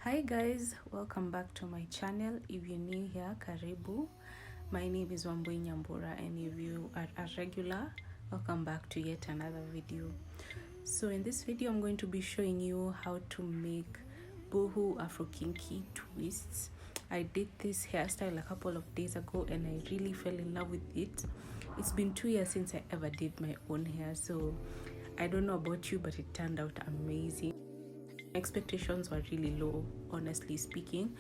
Hi guys, welcome back to my channel. If you're new here, karibu. My name is Wambui Nyambura, and if you are a regular, welcome back to yet another video. So in this video I'm going to be showing you how to make Boohoo Afro Kinky twists. I did this hairstyle a couple of days ago and I really fell in love with it. It's been 2 years since I ever did my own hair, so I don't know about you, but it turned out amazing. Expectations were really low, honestly speaking.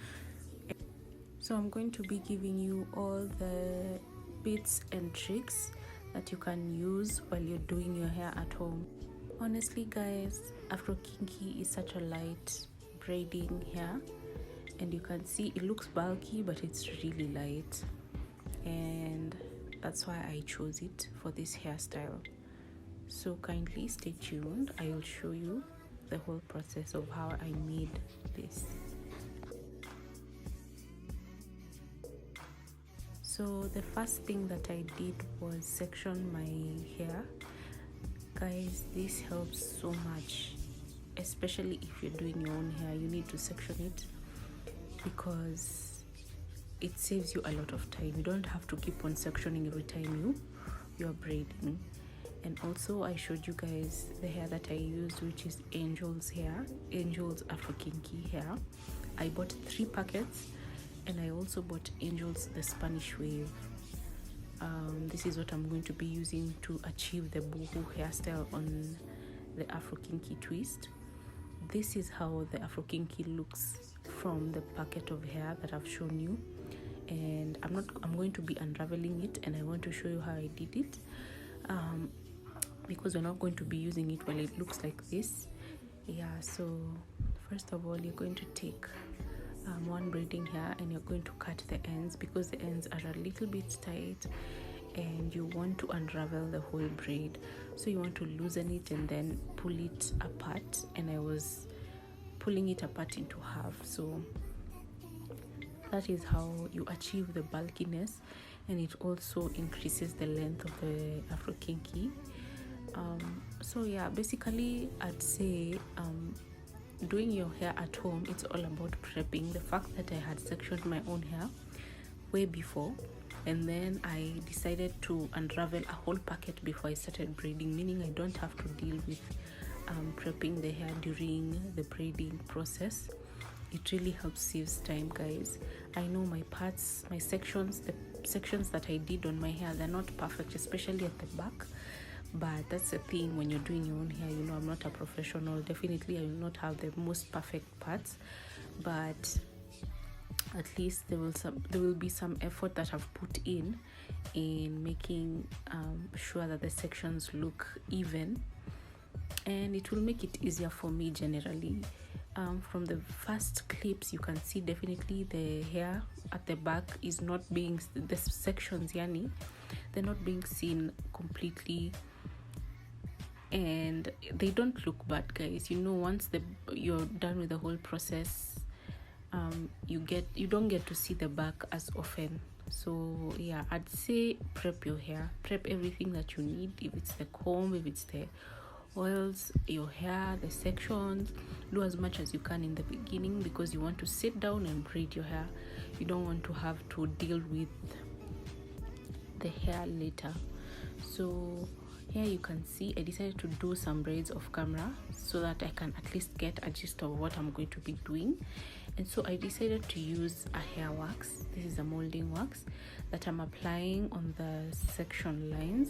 So I'm going to be giving you all the bits and tricks that you can use while you're doing your hair at home. Honestly guys, Afro Kinky is such a light braiding hair, and you can see it looks bulky but it's really light, and that's why I chose it for this hairstyle. So kindly stay tuned. I will show you the whole process of how I made this. So the first thing that I did was section my hair. Guys, this helps so much, especially if you're doing your own hair. You need to section it because it saves you a lot of time. You don't have to keep on sectioning every time you're braiding. And also I showed you guys the hair that I used, which is Angel's hair, Angel's Afro Kinky hair. I bought 3 packets, and I also bought Angel's the Spanish wave. This is what I'm going to be using to achieve the Boohoo hairstyle on the Afro Kinky twist. This is how the Afro Kinky looks from the packet of hair that I've shown you, and I'm going to be unraveling it, and I want to show you how I did it. Because we're not going to be using it while it looks like this. So first of all, you're going to take one braiding hair and you're going to cut the ends, because the ends are a little bit tight and you want to unravel the whole braid. So you want to loosen it and then pull it apart, and I was pulling it apart into half. So that is how you achieve the bulkiness, and it also increases the length of the Afro Kinky. So yeah, basically I'd say doing your hair at home, it's all about prepping. The fact that I had sectioned my own hair way before, and then I decided to unravel a whole packet before I started braiding, meaning I don't have to deal with prepping the hair during the braiding process. It really helps saves time, guys. I know my sections, the sections that I did on my hair, they're not perfect, especially at the back. But that's the thing when you're doing your own hair. You know, I'm not a professional. Definitely I will not have the most perfect parts, but at least there will be some effort that I've put in making sure that the sections look even, and it will make it easier for me generally. From the first clips you can see definitely the hair at the back is not being, the sections yani, they're not being seen completely, and they don't look bad, guys. You know, once you're done with the whole process, you don't get to see the back as often. So yeah, I'd say prep your hair, prep everything that you need. If it's the comb, if it's the oils, your hair, the sections, do as much as you can in the beginning, because you want to sit down and braid your hair. You don't want to have to deal with the hair later. So here you can see I decided to do some braids off camera so that I can at least get a gist of what I'm going to be doing. And so I decided to use a hair wax. This is a molding wax that I'm applying on the section lines,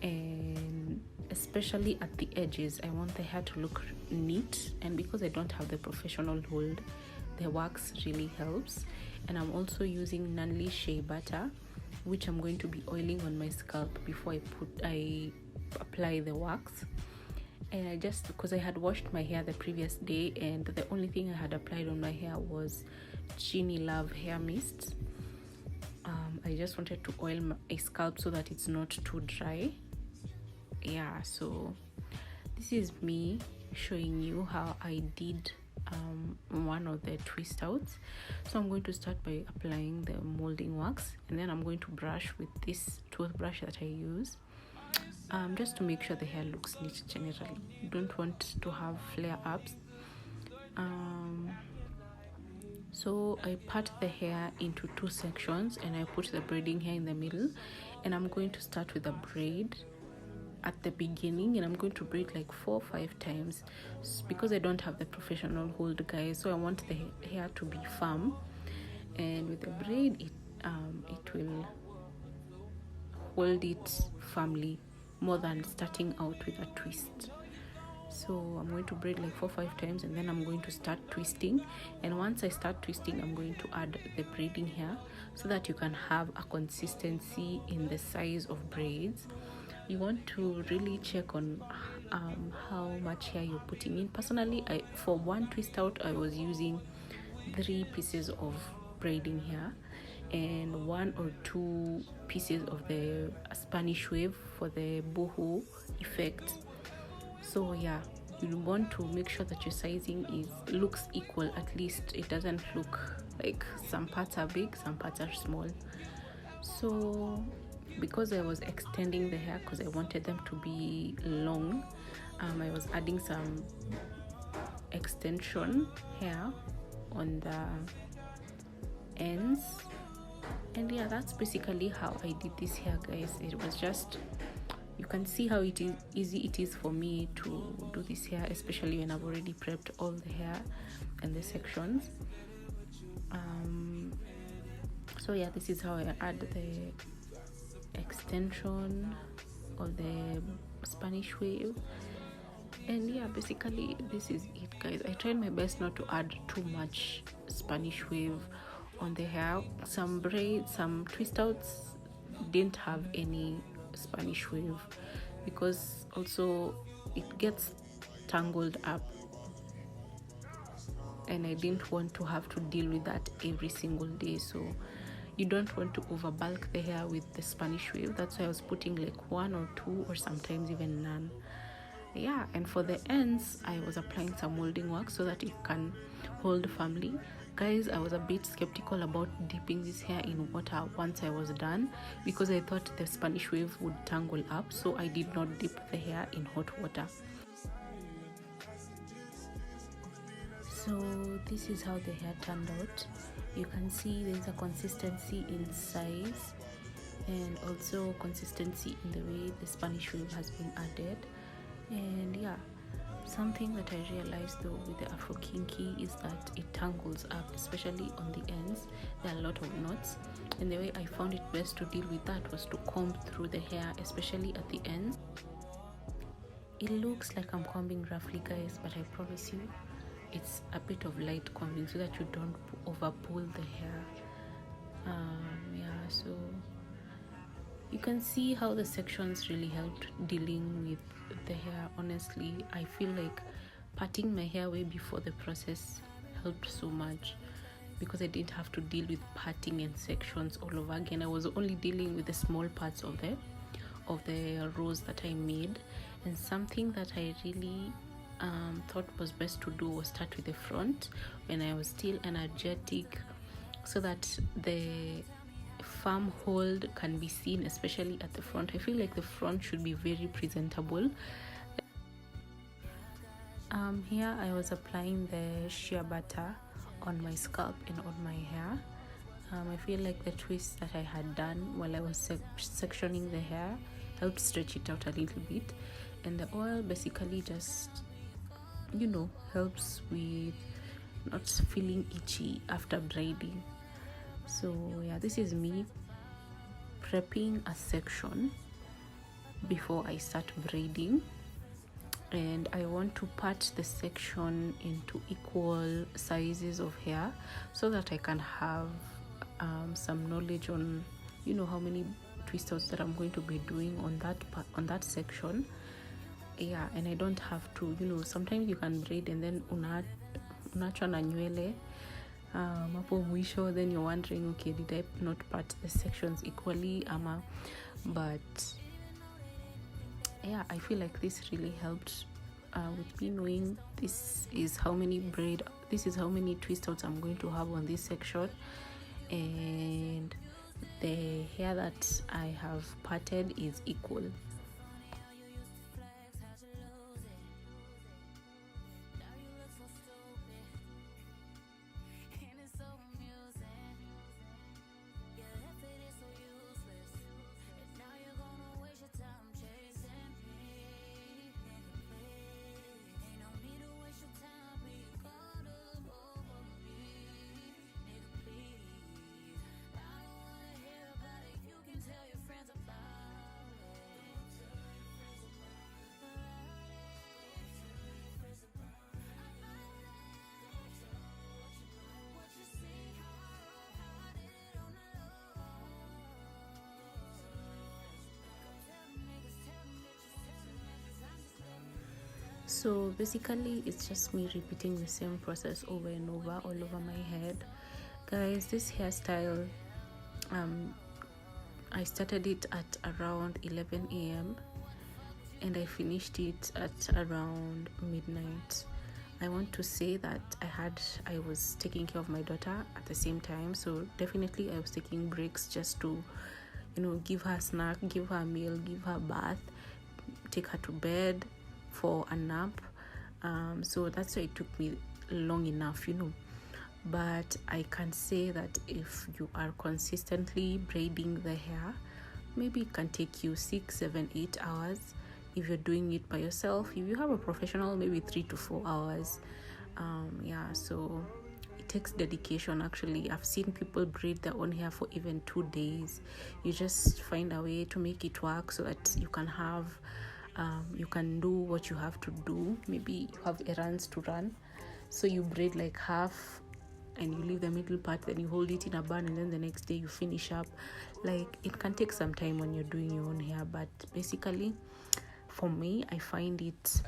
and especially at the edges. I want the hair to look neat, and because I don't have the professional hold, the wax really helps. And I'm also using Nanli shea butter, which I'm going to be oiling on my scalp before I apply the wax. And because I had washed my hair the previous day, and the only thing I had applied on my hair was Genie Love hair mist. I just wanted to oil my scalp so that it's not too dry. So this is me showing you how I did one of the Twistouts. So I'm going to start by applying the molding wax, and then I'm going to brush with this toothbrush that I use, just to make sure the hair looks neat. Generally, you don't want to have flare ups. So I part the hair into 2 sections and I put the braiding hair in the middle, and I'm going to start with a braid at the beginning, and I'm going to braid like 4 or 5 times because I don't have the professional hold, guys, so I want the hair to be firm, and with the braid it will hold it firmly more than starting out with a twist. So I'm going to braid like 4 or 5 times, and then I'm going to start twisting, and once I start twisting I'm going to add the braiding hair so that you can have a consistency in the size of braids. You want to really check on how much hair you're putting in. Personally, for one twist out I was using 3 pieces of braiding hair and 1 or 2 pieces of the Spanish wave for the Boohoo effect. So yeah, you want to make sure that your sizing looks equal. At least it doesn't look like some parts are big, some parts are small. So because I was extending the hair because I wanted them to be long, I was adding some extension hair on the ends, and yeah, that's basically how I did this hair, guys. It was just, you can see how easy it is for me to do this hair, especially when I've already prepped all the hair and the sections. So yeah, this is how I add the extension or the Spanish wave, and yeah, basically this is it, guys. I tried my best not to add too much Spanish wave on the hair. Some braids, some twist outs didn't have any Spanish wave because also it gets tangled up, and I didn't want to have to deal with that every single day. So you don't want to over bulk the hair with the Spanish wave. That's why I was putting like 1 or 2 or sometimes even none. Yeah, and for the ends I was applying some molding wax so that it can hold firmly. Guys, I was a bit skeptical about dipping this hair in water once I was done because I thought the Spanish wave would tangle up, so I did not dip the hair in hot water. So this is how the hair turned out. You can see there's a consistency in size and also consistency in the way the Spanish wave has been added. And yeah, something that I realized though with the Afro Kinky is that it tangles up, especially on the ends. There are a lot of knots, and the way I found it best to deal with that was to comb through the hair, especially at the ends. It looks like I'm combing roughly, guys, but I promise you it's a bit of light combing so that you don't over pull the hair. Yeah, so you can see how the sections really helped dealing with the hair. Honestly, I feel like parting my hair way before the process helped so much because I didn't have to deal with parting and sections all over again. I was only dealing with the small parts of the rows that I made. And something that I really thought was best to do was start with the front when I was still energetic, so that the firm hold can be seen, especially at the front. I feel like the front should be very presentable. Here I was applying the shea butter on my scalp and on my hair. I feel like the twist that I had done while I was sectioning the hair helped stretch it out a little bit, and the oil basically just, you know, helps with not feeling itchy after braiding. So yeah, this is me prepping a section before I start braiding, and I want to part the section into equal sizes of hair so that I can have some knowledge on, you know, how many twist outs that I'm going to be doing on that section. Yeah, and I don't have to, you know, sometimes you can braid and then unaachwa na nywele hapo mwisho, then you're wondering, okay, did I not part the sections equally but yeah, I feel like this really helped with me knowing this is how many twist outs I'm going to have on this section, and the hair that I have parted is equal. So basically it's just me repeating the same process over and over all over my head. Guys, this hairstyle, I started it at around 11 a.m. and I finished it at around midnight. I want to say that I was taking care of my daughter at the same time, so definitely I was taking breaks just to, give her a snack, give her a meal, give her a bath, take her to bed for a nap. So that's why it took me long enough, but I can say that if you are consistently braiding the hair, maybe it can take you 6, 7, 8 hours. If you're doing it by yourself, if you have a professional, maybe 3 to 4 hours. So it takes dedication. Actually, I've seen people braid their own hair for even 2 days. You just find a way to make it work so that you can have you can do what you have to do. Maybe you have errands to run, so you braid like half and you leave the middle part, then you hold it in a bun, and then the next day you finish up. Like, it can take some time when you're doing your own hair, but basically for me, I find it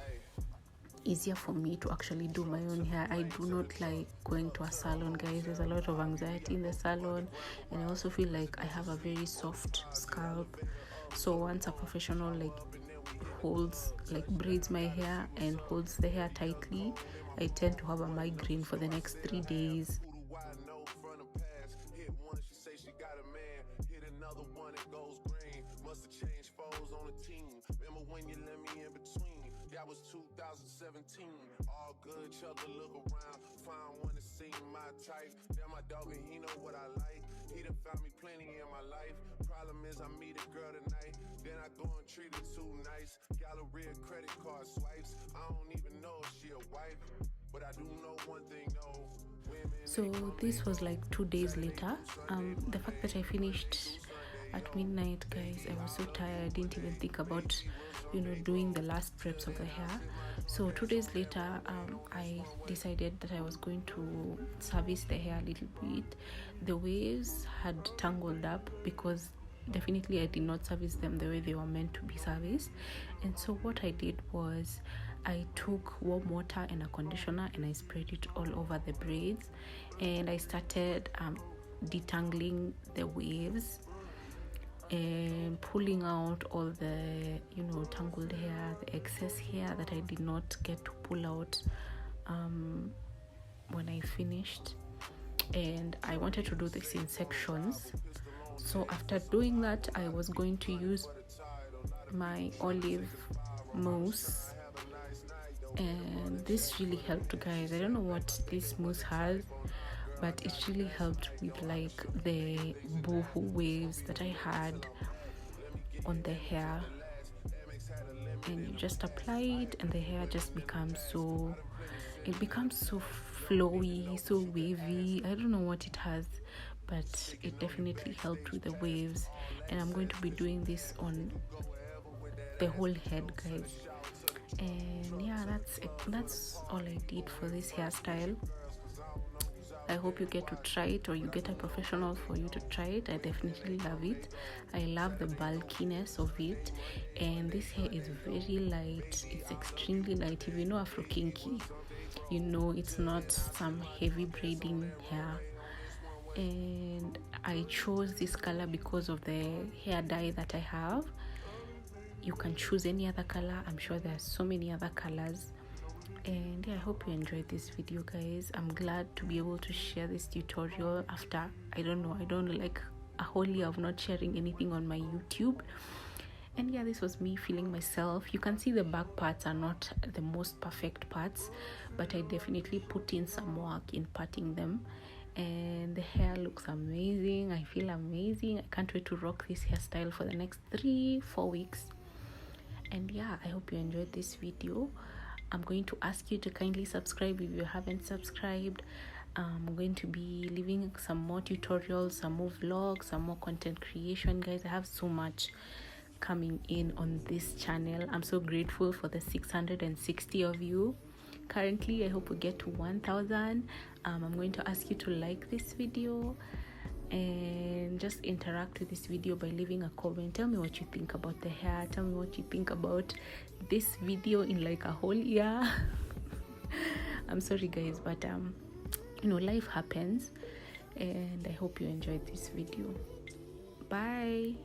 easier for me to actually do my own hair. I do not like going to a salon, guys. There's a lot of anxiety in the salon, and I also feel like I have a very soft scalp. So once a professional braids my hair and holds the hair tightly, I tend to have a migraine for the next 3 days. That was 2017. All good, chuck a look around. Find one to see my type. That my dog and he know what I like. He done found me plenty in my life. Problem is I meet a girl tonight, then I go and treat her too nice. Galleria credit card swipes. I don't even know if she a wife, but I do know one thing though. So this was like 2 days later. The fact that I finished at midnight, guys, I was so tired. I didn't even think about doing the last preps of the hair. So 2 days later, I decided that I was going to service the hair a little bit. The waves had tangled up because definitely I did not service them the way they were meant to be serviced. And so what I did was I took warm water and a conditioner and I sprayed it all over the braids, and I started detangling the waves and pulling out all the tangled hair, the excess hair that I did not get to pull out when I finished. And I wanted to do this in sections. So after doing that, I was going to use my olive mousse, and this really helped, guys. I don't know what this mousse has, but it really helped with like the Boohoo waves that I had on the hair. And you just apply it and the hair just becomes so flowy, so wavy. I don't know what it has, but it definitely helped with the waves. And I'm going to be doing this on the whole head, guys. And yeah, that's all I did for this hairstyle. I hope you get to try it, or you get a professional for you to try it. I definitely love it. I love the bulkiness of it, and this hair is very light. It's extremely light. If you know Afro Kinky, you know it's not some heavy braiding hair. And I chose this color because of the hair dye that I have. You can choose any other color. I'm sure there are so many other colors. And yeah, I hope you enjoyed this video, guys. I'm glad to be able to share this tutorial after I don't like a whole year of not sharing anything on my YouTube. And yeah, this was me feeling myself. You can see the back parts are not the most perfect parts, but I definitely put in some work in parting them, and the hair looks amazing. I feel amazing. I can't wait to rock this hairstyle for the next 3-4 weeks. And yeah, I hope you enjoyed this video. I'm going to ask you to kindly subscribe if you haven't subscribed. I'm going to be leaving some more tutorials, some more vlogs, some more content creation, guys. I have so much coming in on this channel. I'm so grateful for the 660 of you. Currently, I hope we get to 1,000. I'm going to ask you to like this video, and just interact with this video by leaving a comment. Tell me what you think about the hair. Tell me what you think about this video in like a whole year. I'm sorry guys, but life happens, and I hope you enjoyed this video. Bye.